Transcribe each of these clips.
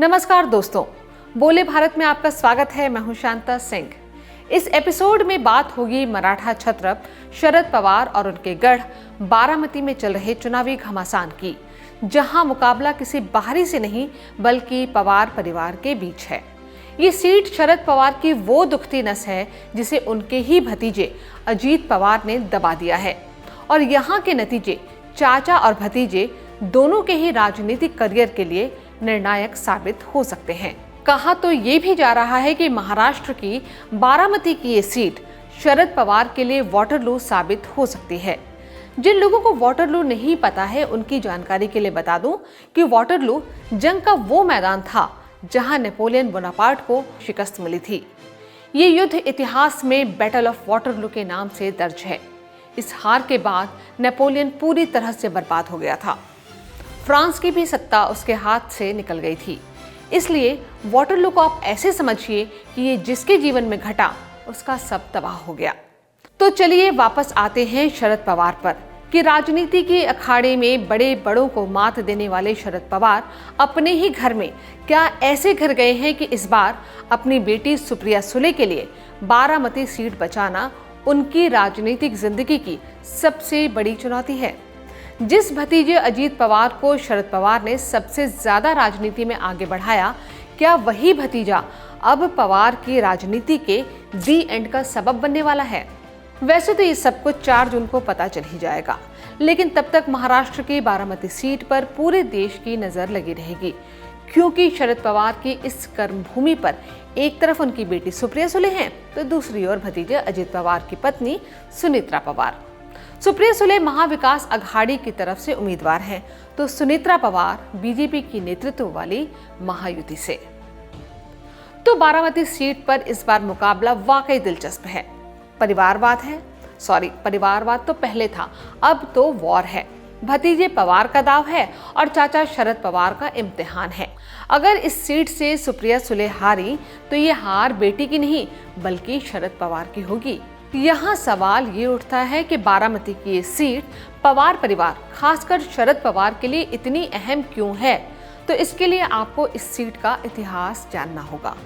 नमस्कार दोस्तों, बोले भारत में आपका स्वागत है। मैं हूं शांता सिंह। इस एपिसोड में बात होगी मराठा छत्रप शरद पवार और उनके गढ़ बारामती में चल रहे चुनावी घमासान की, जहां मुकाबला किसी बाहरी से नहीं बल्कि पवार परिवार के बीच है। ये सीट शरद पवार की वो दुखती नस है जिसे उनके ही भतीजे अजीत पवार ने दबा दिया है, और यहाँ के नतीजे चाचा और भतीजे दोनों के ही राजनीतिक करियर के लिए निर्णायक साबित हो सकते हैं। कहा तो ये भी जा रहा है कि महाराष्ट्र की बारामती की ये सीट शरद पवार के लिए वाटरलू साबित हो सकती है। जिन लोगों को वाटरलू नहीं पता है, उनकी जानकारी के लिए बता दूं कि वाटरलू जंग का वो मैदान था जहां नेपोलियन बोनापार्ट को शिकस्त मिली थी। ये युद्ध इतिहास में बैटल ऑफ वाटरलू के नाम से दर्ज है। इस हार के बाद नेपोलियन पूरी तरह से बर्बाद हो गया था। फ्रांस की भी सत्ता उसके हाथ से निकल गई थी। इसलिए वाटरलू को आप ऐसे समझिए कि ये जिसके जीवन में घटा उसका सब तबाह हो गया। तो चलिए वापस आते हैं शरद पवार पर कि राजनीति के अखाड़े में बड़े बड़ों को मात देने वाले शरद पवार अपने ही घर में क्या ऐसे घर गए हैं कि इस बार अपनी बेटी सुप्रिया सुले के लिए बारामती सीट बचाना उनकी राजनीतिक जिंदगी की सबसे बड़ी चुनौती है। जिस भतीजे अजीत पवार को शरद पवार ने सबसे ज्यादा राजनीति में आगे बढ़ाया, क्या वही भतीजा अब पवार की राजनीति के दी एंड का सबब बनने वाला है? वैसे तो ये सब कुछ 4 जून को पता चल ही जाएगा, लेकिन तब तक महाराष्ट्र की बारामती सीट पर पूरे देश की नजर लगी रहेगी, क्योंकि शरद पवार की इस कर्मभूमि पर एक तरफ उनकी बेटी सुप्रिया सुले हैं, तो दूसरी ओर भतीजे अजीत पवार की पत्नी सुनेत्रा पवार। सुप्रिया सुले महाविकास अघाड़ी की तरफ से उम्मीदवार हैं, तो सुनेत्रा पवार बीजेपी की नेतृत्व वाली महायुति से। तो बारामती सीट पर इस बार मुकाबला वाकई दिलचस्प है। परिवारवाद तो पहले था, अब तो वॉर है। भतीजे पवार का दाव है और चाचा शरद पवार का इम्तिहान है। अगर इस सीट से सुप्रिया सुले हारी तो ये हार बेटी की नहीं बल्कि शरद पवार की होगी। यहाँ सवाल ये उठता है कि बारामती की ये सीट पवार परिवार, खासकर शरद पवार के लिए इतनी अहम क्यों है? तो इसके लिए आपको इस सीट का इतिहास जानना होगा।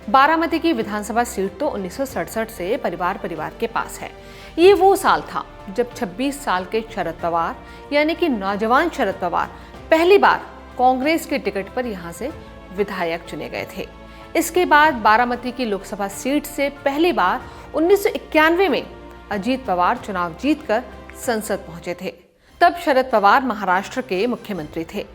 बारामती की विधानसभा सीट तो 1967 से परिवार के पास है। ये वो साल था जब 26 साल के शरद पवार यानी कि नौजवान शरद पवार पहली बार कांग्रेस के टिकट पर यहाँ से विधायक चुने गए थे। इसके बाद बारामती की लोकसभा सीट से पहली बार 1991 में अजीत पवार चुनाव जीतकर संसद पहुंचे थे। तब शरद पवार महाराष्ट्र के मुख्यमंत्री थे,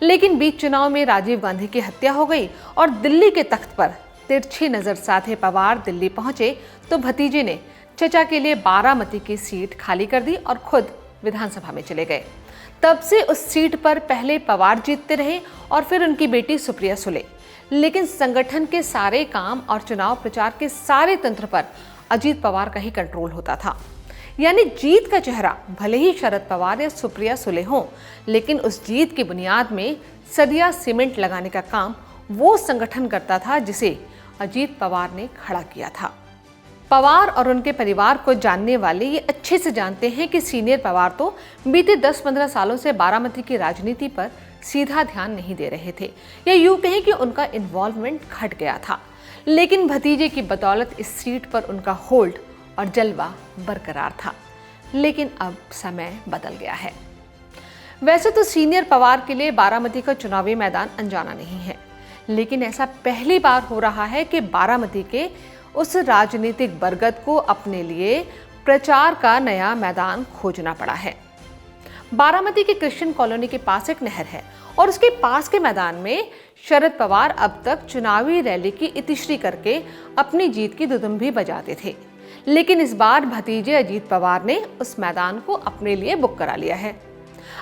लेकिन बीच चुनाव में राजीव गांधी की हत्या हो गई और दिल्ली के तख्त पर तिरछी नजर साधे पवार दिल्ली पहुंचे तो भतीजे ने चचा के लिए बारामती की सीट खाली कर दी और खुद विधानसभा में चले गए। तब से उस सीट पर पहले पवार जीतते रहे और फिर उनकी बेटी सुप्रिया सुले, लेकिन संगठन के सारे काम और चुनाव प्रचार के सारे तंत्र पर अजीत पवार का ही कंट्रोल होता था। यानी जीत का चेहरा भले ही शरद पवार या सुप्रिया सुले हों, लेकिन उस जीत की बुनियाद में सदिया सीमेंट लगाने का काम वो संगठन करता था जिसे अजीत पवार ने खड़ा किया था। पवार और उनके परिवार को जानने वाले ये अच्छे से जानते हैं कि सीनियर पवार तो बीते 10-15 सालों से बारामती की राजनीति पर सीधा ध्यान नहीं दे रहे थे, या यूं कहें कि उनका इन्वॉल्वमेंट घट गया था। लेकिन भतीजे की बदौलत इस सीट पर उनका होल्ड और जलवा बरकरार था। लेकिन अब समय बदल गया है। वैसे तो सीनियर पवार के लिए बारामती का चुनावी मैदान अनजाना नहीं है, लेकिन ऐसा पहली बार हो रहा है कि बारामती के उस राजनीतिक बरगद को अपने लिए प्रचार का नया मैदान खोजना पड़ा है। बारामती के क्रिश्चियन कॉलोनी के पास एक नहर है और उसके पास के मैदान में शरद पवार अब तक चुनावी रैली की इतिश्री करके अपनी जीत की दुदुम भी बजाते थे, लेकिन इस बार भतीजे अजीत पवार ने उस मैदान को अपने लिए बुक करा लिया है।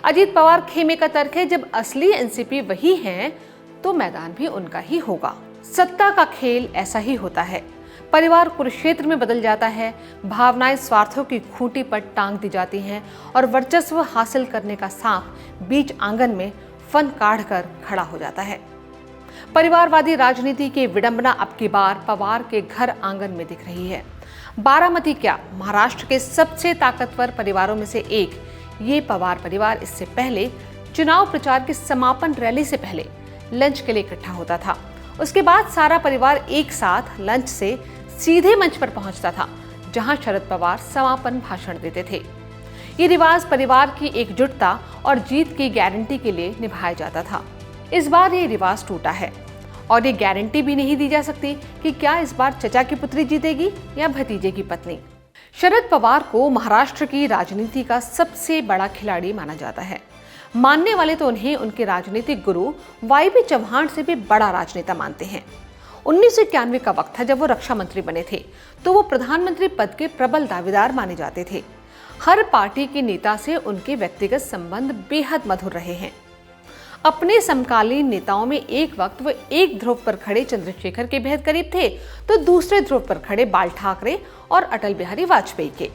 अजीत पवार खेमे का तर्क है, जब असली एनसीपी वही हैं तो मैदान भी उनका ही होगा। सत्ता का खेल ऐसा ही होता है। परिवार कुरुक्षेत्र में बदल जाता है, भावनाएं स्वार्थों की खूंटी पर टांग दी जाती हैं और वर्चस्व हासिल करने का सांप बीच आंगन में फन काढ़ कर खड़ा हो जाता है। परिवारवादी राजनीति की विडंबना अब की बार पवार के घर आंगन में दिख रही है। बारामती क्या, महाराष्ट्र के सबसे ताकतवर परिवारों में से एक ये पवार परिवार इससे पहले चुनाव प्रचार की समापन रैली से पहले लंच के लिए इकट्ठा होता था। उसके बाद सारा परिवार एक साथ लंच से सीधे मंच पर पहुंचता था, जहां शरद पवार समापन भाषण देते थे। ये रिवाज परिवार की एकजुटता और जीत की गारंटी के लिए निभाया जाता था। इस बार ये रिवाज टूटा है और ये गारंटी भी नहीं दी जा सकती कि क्या इस बार चचा की पुत्री जीतेगी या भतीजे की पत्नी। शरद पवार को महाराष्ट्र की राजनीति का सबसे बड़ा खिलाड़ी माना जाता है। मानने वाले तो उन्हें उनके राजनीतिक गुरु वाईबी चौहान से भी बड़ा राजनेता मानते हैं। 1991 का वक्त था जब वो रक्षा मंत्री बने थे, तो वो प्रधानमंत्री पद के प्रबल दावेदार माने जाते थे। हर पार्टी के नेता से उनके व्यक्तिगत संबंध बेहद मधुर रहे हैं। अपने समकालीन नेताओं में एक वक्त वो एक ध्रुव पर खड़े चंद्रशेखर के बेहद करीब थे, तो दूसरे ध्रुव पर खड़े बाल ठाकरे और अटल बिहारी वाजपेयी के।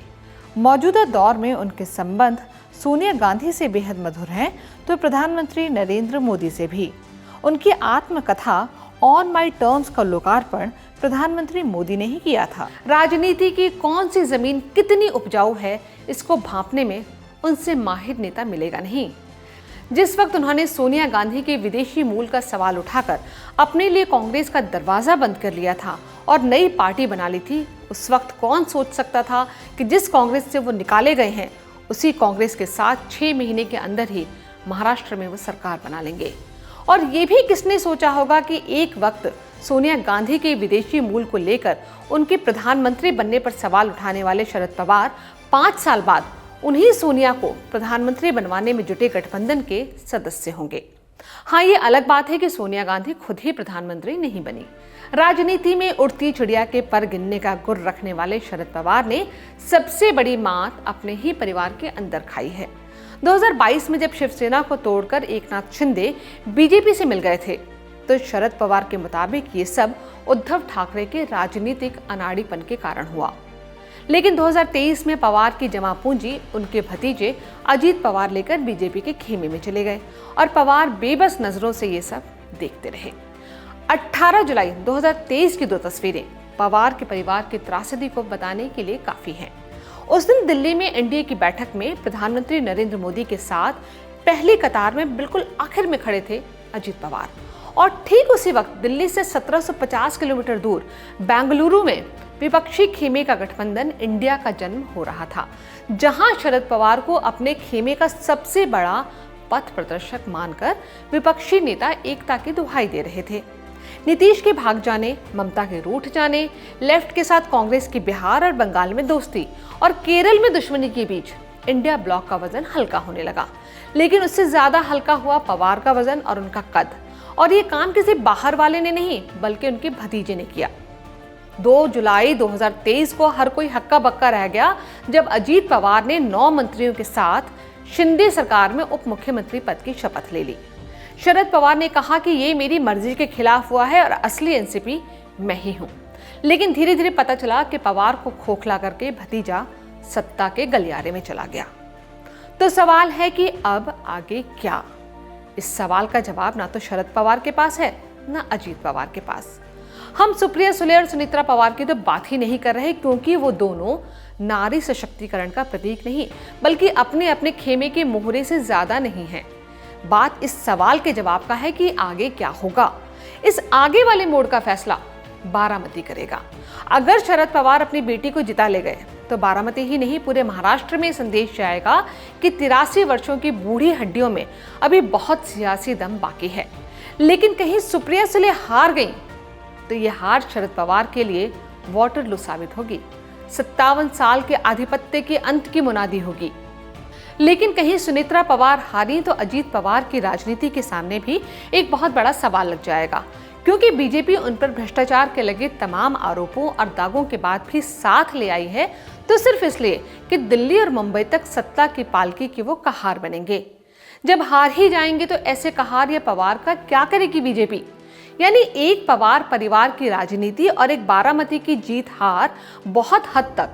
मौजूदा दौर में उनके संबंध सोनिया गांधी से बेहद मधुर हैं, तो प्रधानमंत्री नरेंद्र मोदी से भी। उनकी आत्मकथा ऑन माई टर्म्स का लोकार्पण प्रधानमंत्री मोदी ने ही किया था। राजनीति की कौन सी जमीन कितनी उपजाऊ है, इसको भांपने में उनसे माहिर नेता मिलेगा नहीं। जिस वक्त उन्होंने सोनिया गांधी के विदेशी मूल का सवाल उठाकर अपने लिए कांग्रेस का दरवाजा बंद कर लिया था और नई पार्टी बना ली थी, उस वक्त कौन सोच सकता था कि जिस कांग्रेस से वो निकाले गए हैं, उसी कांग्रेस के साथ 6 महीने के अंदर ही महाराष्ट्र में वो सरकार बना लेंगे। और ये भी किसने सोचा होगा कि एक वक्त सोनिया गांधी के विदेशी मूल को लेकर उनके प्रधानमंत्री बनने पर सवाल उठाने वाले शरद पवार 5 साल बाद उन्हीं सोनिया को प्रधानमंत्री बनवाने में जुटे गठबंधन के सदस्य होंगे। हाँ, ये अलग बात है कि सोनिया गांधी खुद ही प्रधानमंत्री नहीं बनी। राजनीति में उड़ती चिड़िया के पर गिनने का गुर रखने वाले शरद पवार ने सबसे बड़ी मात अपने ही परिवार के अंदर खाई है। 2022 में जब शिवसेना को तोड़कर एकनाथ शिंदे बीजेपी से मिल गए थे, तो शरद पवार के मुताबिक ये सब उद्धव ठाकरे के राजनीतिक अनाड़ीपन के कारण हुआ। लेकिन 2023 में पवार की जमा पूंजी उनके भतीजे अजीत पवार लेकर बीजेपी के खेमे में चले गए और पवार बेबस नजरों से ये सब देखते रहे। 18 जुलाई 2023 की 2 तस्वीरें पवार के परिवार की त्रासदी को बताने के लिए काफी हैं। उस दिन दिल्ली में एनडीए की बैठक में प्रधानमंत्री नरेंद्र मोदी के साथ पहली कतार में बिल्कुल आखिर में खड़े थे अजीत पवार, और ठीक उसी वक्त दिल्ली से 1750 किलोमीटर दूर बेंगलुरु में विपक्षी खेमे का गठबंधन इंडिया का जन्म हो रहा था, जहां शरद पवार को अपने खेमे का सबसे बड़ा पथ प्रदर्शक मानकर विपक्षी नेता एकता की दुहाई दे रहे थे। नीतीश के भाग जाने, ममता के रूठ जाने, लेफ्ट के साथ कांग्रेस की बिहार और बंगाल में दोस्ती और केरल में दुश्मनी के बीच इंडिया ब्लॉक का वजन हल्का होने लगा। लेकिन उससे ज्यादा हल्का हुआ पवार का वजन और उनका कद, और ये काम किसी बाहर वाले ने नहीं बल्कि उनके भतीजे ने किया। 2 जुलाई 2023 को हर कोई हक्का बक्का रह गया जब अजीत पवार ने 9 मंत्रियों के साथ शिंदे सरकार में उप मुख्यमंत्री पद की शपथ ले ली। शरद पवार ने कहा कि ये मेरी मर्जी के खिलाफ हुआ है और असली एनसीपी मैं ही हूं। लेकिन धीरे धीरे पता चला कि पवार को खोखला करके भतीजा सत्ता के गलियारे में चला गया। तो सवाल है कि अब आगे क्या? इस सवाल का जवाब ना तो शरद पवार के पास है, ना अजीत पवार के पास। हम सुप्रिया सुले और सुनीत्रा पवार की तो बात ही नहीं कर रहे, क्योंकि वो दोनों नारी सशक्तिकरण का प्रतीक नहीं बल्कि अपने अपने खेमे के मोहरे से ज्यादा नहीं है। बात इस सवाल के जवाब का है कि आगे क्या होगा। इस आगे वाले मोड़ का फैसला बारामती करेगा। अगर शरद पवार अपनी बेटी को जिता ले गए तो बारामती ही नहीं पूरे महाराष्ट्र में संदेश जाएगा कि 83 वर्षों की बूढ़ी हड्डियों में अभी बहुत सियासी दम बाकी है। लेकिन कहीं सुप्रिया सुले हार गई तो यह हार शरद पवार के लिए वाटरलू साबित होगी। 57 साल के आधिपत्य के अंत की मुनादी होगी। लेकिन कहीं सुनीत्रा पवार हारी तो अजीत पवार की राजनीति के सामने भी एक बहुत बड़ा सवाल लग जाएगा, क्योंकि बीजेपी उन पर भ्रष्टाचार के लगे तमाम आरोपों और दागों के बाद भी साथ ले आई है, तो सिर्फ इसलिए कि दिल्ली और मुंबई तक सत्ता की पालकी की वो कहार बनेंगे। जब हार ही जाएंगे तो ऐसे कहार या पवार का क्या करेगी बीजेपी? यानी एक पवार परिवार की राजनीति और एक बारामती की जीत हार बहुत हद तक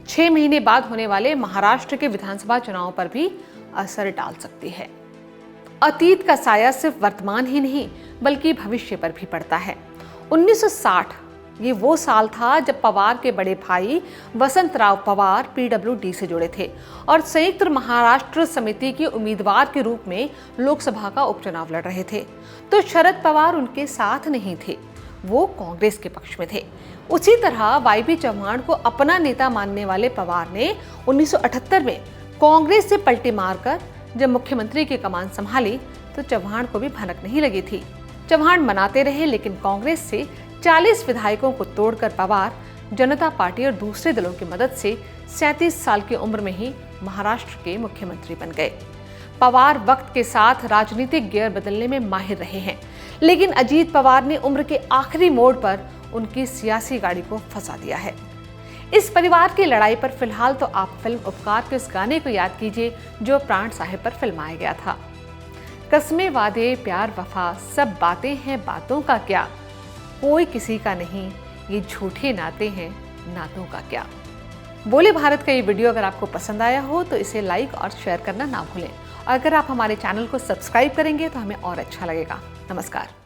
6 महीने बाद होने वाले महाराष्ट्र के विधानसभा चुनाव पर भी असर डाल सकती है। अतीत का साया सिर्फ वर्तमान ही नहीं बल्कि भविष्य पर भी पड़ता है। 1960 ये वो साल था जब पवार के बड़े भाई वसंतराव पवार पीडब्ल्यूडी से जुड़े थे और संयुक्त महाराष्ट्र समिति के उम्मीदवार के रूप में लोकसभा का उपचुनाव लड़ रहे थे। तो शरद पवार उनके साथ नहीं थे, वो कांग्रेस के पक्ष में थे। उसी तरह वाईबी चौहान को अपना नेता मानने वाले पवार ने 1978 में कांग्रेस से पलटी मारकर जब मुख्यमंत्री की कमान संभाली तो चौहान को भी भनक नहीं लगी थी। चौहान मनाते रहे, लेकिन कांग्रेस से 40 विधायकों को तोड़कर पवार जनता पार्टी और दूसरे दलों की मदद से 37 साल की उम्र में ही महाराष्ट्र के मुख्यमंत्री बन गए। पवार वक्त के साथ राजनीतिक गियर बदलने में माहिर रहे हैं, लेकिन अजीत पवार ने उम्र के आखिरी मोड़ पर उनकी सियासी गाड़ी को फंसा दिया है। इस परिवार की लड़ाई पर फिलहाल तो आप फिल्म उपकार के उस गाने को याद कीजिए जो प्राण साहिब पर फिल्माया गया था। कसमें वादे प्यार वफा सब बातें हैं, बातों का क्या, कोई किसी का नहीं, ये झूठे नाते हैं, नातों का क्या। बोले भारत का ये वीडियो अगर आपको पसंद आया हो तो इसे लाइक और शेयर करना ना भूलें। और अगर आप हमारे चैनल को सब्सक्राइब करेंगे तो हमें और अच्छा लगेगा। नमस्कार।